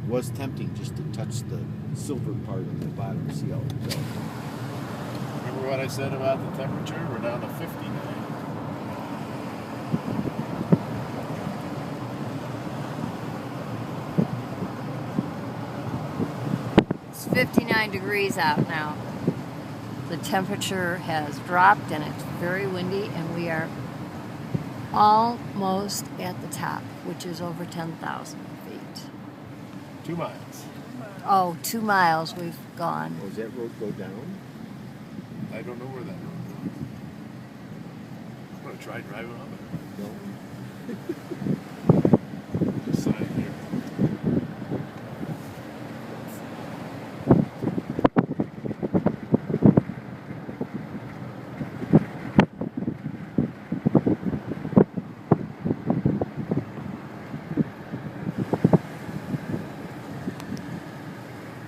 was tempting just to touch the silver part of the bottom and see how it goes. Remember what I said about the temperature? We're down to 59. It's 59 degrees out now. The temperature has dropped and it's very windy, and we are almost at the top, which is over 10,000 feet. 2 miles. Oh, 2 miles we've gone. Oh, does that road go down? I don't know where that road goes. I'm going to try driving on it. No.